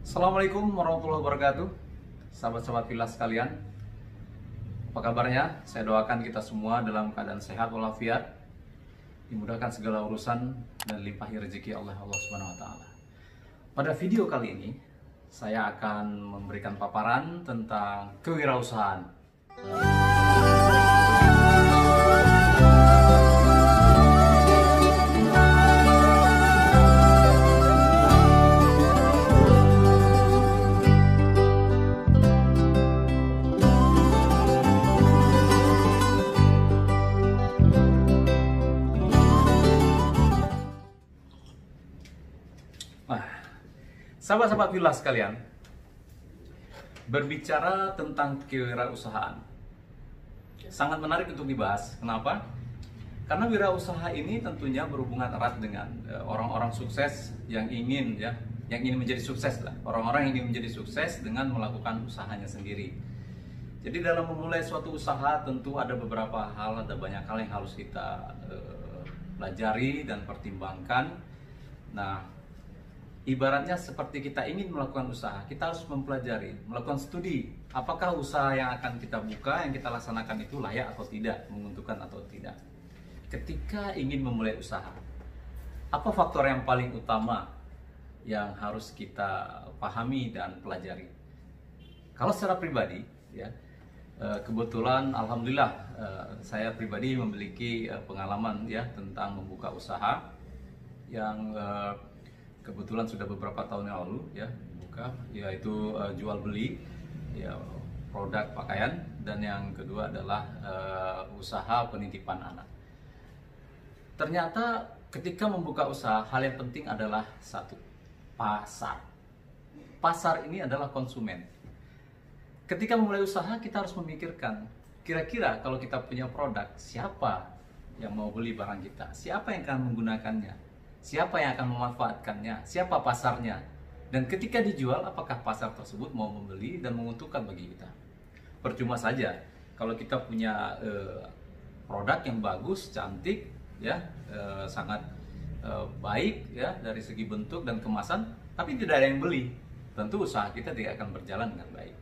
Assalamualaikum warahmatullahi wabarakatuh. Sahabat-sahabat Pilas sekalian, apa kabarnya? Saya doakan kita semua dalam keadaan sehat walafiat, dimudahkan segala urusan dan limpahi rezeki Allah Subhanahu wa taala. Pada video kali ini saya akan memberikan paparan tentang kewirausahaan. Sahabat-sahabat Pilas sekalian, berbicara tentang kewirausahaan sangat menarik untuk dibahas. Kenapa? Karena wirausaha ini tentunya berhubungan erat dengan orang-orang sukses yang ingin menjadi sukses lah. Orang-orang yang ingin menjadi sukses dengan melakukan usahanya sendiri. Jadi dalam memulai suatu usaha tentu ada beberapa hal, ada banyak hal yang harus kita pelajari dan pertimbangkan. Nah, ibaratnya seperti kita ingin melakukan usaha, kita harus mempelajari, melakukan studi. Apakah usaha yang akan kita buka, yang kita laksanakan itu layak atau tidak, menguntungkan atau tidak. Ketika ingin memulai usaha, apa faktor yang paling utama yang harus kita pahami dan pelajari? Kalau secara pribadi, ya, kebetulan alhamdulillah saya pribadi memiliki pengalaman ya tentang membuka usaha yang kebetulan sudah beberapa tahun yang lalu ya buka, yaitu jual beli ya produk pakaian, dan yang kedua adalah usaha penitipan anak. Ternyata ketika membuka usaha, hal yang penting adalah satu, pasar. Pasar ini adalah konsumen. Ketika memulai usaha, kita harus memikirkan kira-kira kalau kita punya produk, siapa yang mau beli barang kita, siapa yang akan menggunakannya, siapa yang akan memanfaatkannya, siapa pasarnya, dan ketika dijual apakah pasar tersebut mau membeli dan menguntungkan bagi kita. Percuma saja kalau kita punya produk yang bagus, cantik, ya sangat baik ya dari segi bentuk dan kemasan, tapi tidak ada yang beli, tentu usaha kita tidak akan berjalan dengan baik.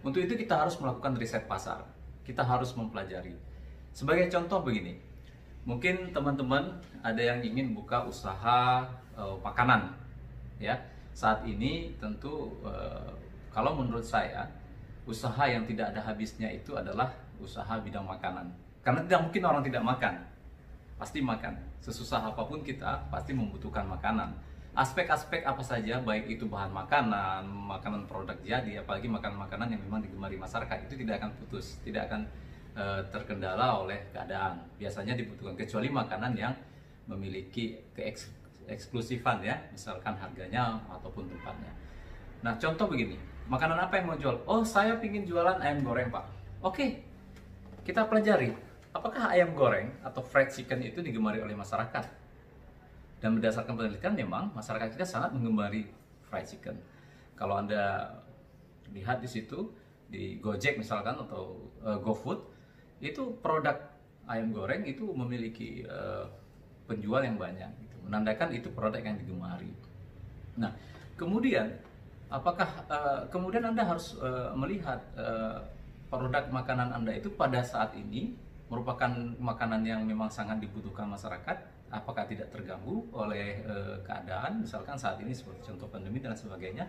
Untuk itu kita harus melakukan riset pasar, kita harus mempelajari. Sebagai contoh begini, mungkin teman-teman ada yang ingin buka usaha makanan, ya. Saat ini tentu kalau menurut saya usaha yang tidak ada habisnya itu adalah usaha bidang makanan. Karena tidak mungkin orang tidak makan, pasti makan. Sesusah apapun kita pasti membutuhkan makanan. Aspek-aspek apa saja, baik itu bahan makanan, makanan produk jadi, apalagi makanan-makanan yang memang digemari masyarakat, itu tidak akan putus, tidak akan terkendala oleh keadaan. Biasanya dibutuhkan, kecuali makanan yang memiliki keeksklusifan ya, misalkan harganya ataupun tempatnya. Nah, contoh begini, makanan apa yang mau jual? Oh, saya ingin jualan ayam goreng, Pak. Oke, kita pelajari apakah ayam goreng atau fried chicken itu digemari oleh masyarakat. Dan berdasarkan penelitian memang masyarakat kita sangat menggemari fried chicken. Kalau Anda lihat di situ, di Gojek misalkan atau GoFood, itu produk ayam goreng itu memiliki penjual yang banyak, gitu. Menandakan itu produk yang digemari. Nah, kemudian apakah kemudian Anda harus melihat produk makanan Anda itu pada saat ini merupakan makanan yang memang sangat dibutuhkan masyarakat, apakah tidak terganggu oleh keadaan, misalkan saat ini seperti contoh pandemi dan sebagainya.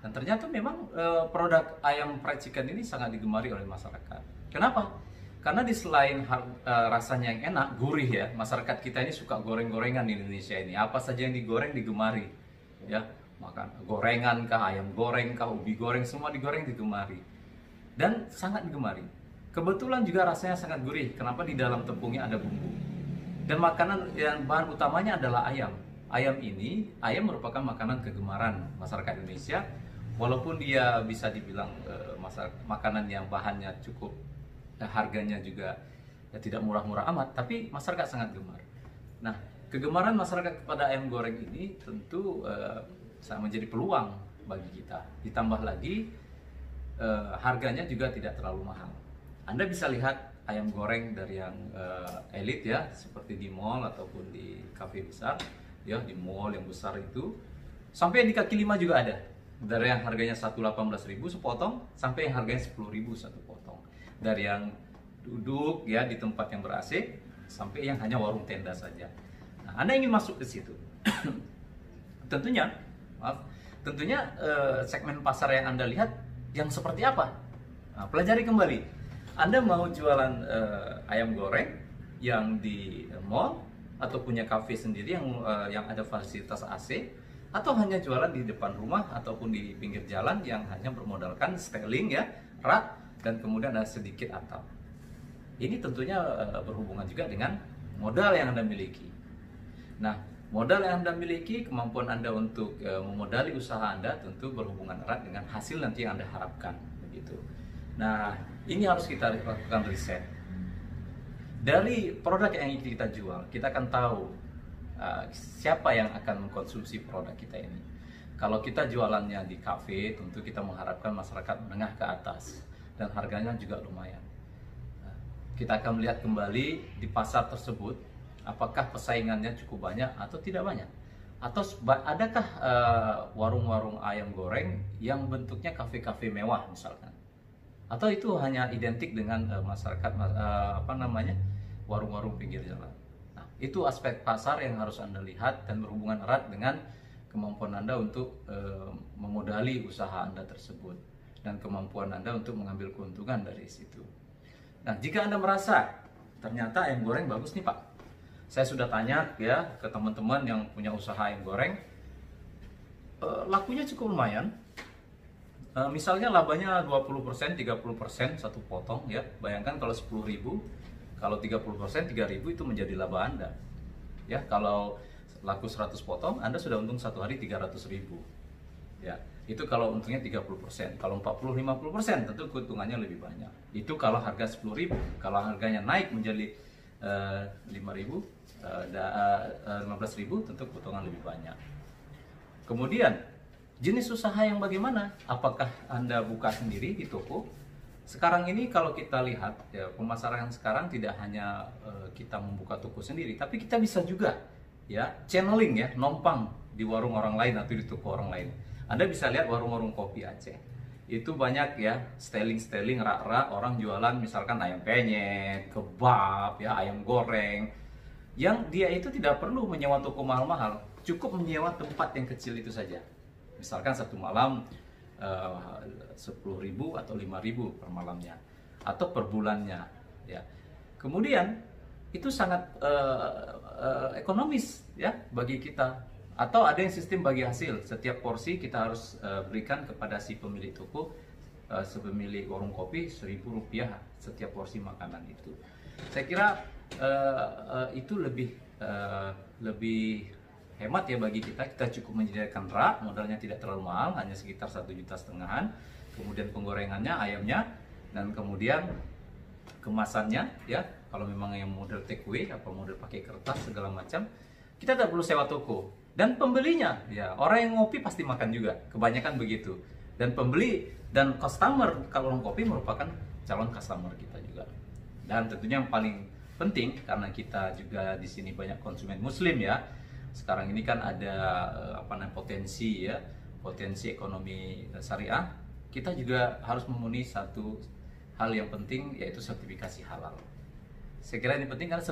Dan ternyata memang produk ayam fried chicken ini sangat digemari oleh masyarakat. Kenapa? Karena di selain rasanya yang enak, gurih ya, masyarakat kita ini suka goreng-gorengan di Indonesia ini. Apa saja yang digoreng digemari, ya, makan gorengan kah, ayam goreng kah, ubi goreng, semua digoreng digemari dan sangat digemari. Kebetulan juga rasanya sangat gurih. Kenapa? Di dalam tepungnya ada bumbu. Dan makanan yang bahan utamanya adalah ayam. Ayam merupakan makanan kegemaran masyarakat Indonesia. Walaupun dia bisa dibilang makanan yang bahannya cukup, harganya juga ya, tidak murah-murah amat, tapi masyarakat sangat gemar. Nah, kegemaran masyarakat kepada ayam goreng ini tentu sangat menjadi peluang bagi kita. Ditambah lagi harganya juga tidak terlalu mahal. Anda bisa lihat ayam goreng dari yang elit ya, seperti di mall ataupun di kafe besar ya, di mall yang besar itu, sampai di kaki lima juga ada. Dari yang harganya 118.000 sepotong sampai yang harganya 10.000 satu potong. Dari yang duduk ya di tempat yang ber-AC sampai yang hanya warung tenda saja. Nah, Anda ingin masuk ke situ. tentunya segmen pasar yang Anda lihat yang seperti apa? Nah, pelajari kembali. Anda mau jualan ayam goreng yang di mall atau punya kafe sendiri yang ada fasilitas AC, atau hanya jualan di depan rumah ataupun di pinggir jalan yang hanya bermodalkan styling ya, rak, dan kemudian ada sedikit atap. Ini tentunya berhubungan juga dengan modal yang Anda miliki. Nah, modal yang Anda miliki, kemampuan Anda untuk memodali usaha Anda tentu berhubungan erat dengan hasil nanti yang Anda harapkan, begitu. Nah, ini harus kita lakukan riset. Dari produk yang kita jual, kita akan tahu siapa yang akan mengkonsumsi produk kita ini. Kalau kita jualannya di kafe, tentu kita mengharapkan masyarakat menengah ke atas dan harganya juga lumayan. Kita akan melihat kembali di pasar tersebut, apakah persaingannya cukup banyak atau tidak banyak, atau adakah warung-warung ayam goreng yang bentuknya kafe-kafe mewah misalkan, atau itu hanya identik dengan masyarakat warung-warung pinggir jalan. Nah, itu aspek pasar yang harus Anda lihat dan berhubungan erat dengan kemampuan Anda untuk memodali usaha Anda tersebut dan kemampuan Anda untuk mengambil keuntungan dari situ. Nah, jika Anda merasa ternyata ayam goreng bagus nih Pak, saya sudah tanya ya ke teman-teman yang punya usaha ayam goreng, lakunya cukup lumayan. Misalnya labanya 20%, 30% satu potong ya. Bayangkan kalau 10.000, kalau 30%, 3.000 itu menjadi laba Anda. Ya, kalau laku 100 potong, Anda sudah untung satu hari 300.000. Ya, itu kalau untungnya 30%. Kalau 40-50% tentu keuntungannya lebih banyak. Itu kalau harga 10.000. Kalau harganya naik menjadi 5.000, 15.000, tentu keuntungan lebih banyak. Kemudian jenis usaha yang bagaimana? Apakah Anda buka sendiri di toko? Sekarang ini kalau kita lihat ya, pemasaran sekarang tidak hanya kita membuka toko sendiri, tapi kita bisa juga ya channeling ya, nompang di warung orang lain atau di toko orang lain. Anda bisa lihat warung-warung kopi Aceh. Itu banyak ya styling rak-rak orang jualan misalkan ayam penyet, kebab ya, ayam goreng. Yang dia itu tidak perlu menyewa toko mahal-mahal, cukup menyewa tempat yang kecil itu saja. Misalkan satu malam 10.000 atau 5.000 per malamnya atau per bulannya ya. Kemudian itu sangat ekonomis ya bagi kita. Atau ada yang sistem bagi hasil, setiap porsi kita harus berikan kepada si pemilik toko, pemilik warung kopi, Rp1.000 setiap porsi makanan itu. Saya kira itu lebih hemat ya bagi kita. Kita cukup menyediakan rak, modalnya tidak terlalu mahal, hanya sekitar 1,5 juta. Kemudian penggorengannya, ayamnya, dan kemudian kemasannya ya. Kalau memang yang model take away atau model pakai kertas segala macam, kita tidak perlu sewa toko. Dan pembelinya ya, orang yang ngopi pasti makan juga, kebanyakan begitu. Dan pembeli dan customer kalau warung kopi merupakan calon customer kita juga. Dan tentunya yang paling penting, karena kita juga di sini banyak konsumen muslim ya. Sekarang ini kan ada potensi ekonomi syariah. Kita juga harus memenuhi satu hal yang penting, yaitu sertifikasi halal. Saya kira ini penting karena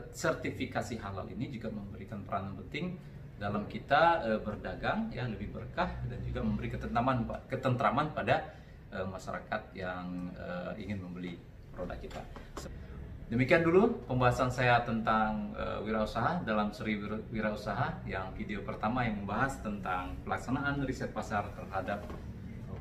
sertifikasi halal ini juga memberikan peranan penting dalam kita berdagang ya, lebih berkah dan juga memberi ketentraman pada masyarakat yang ingin membeli produk kita. Demikian dulu pembahasan saya tentang wirausaha dalam seri wirausaha, yang video pertama yang membahas tentang pelaksanaan riset pasar terhadap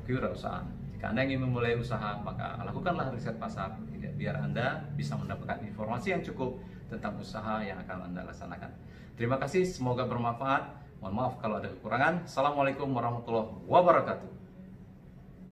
kewirausahaan. Jika Anda ingin memulai usaha, maka lakukanlah riset pasar biar Anda bisa mendapatkan informasi yang cukup tentang usaha yang akan Anda laksanakan. Terima kasih, semoga bermanfaat. Mohon maaf kalau ada kekurangan. Assalamualaikum warahmatullahi wabarakatuh.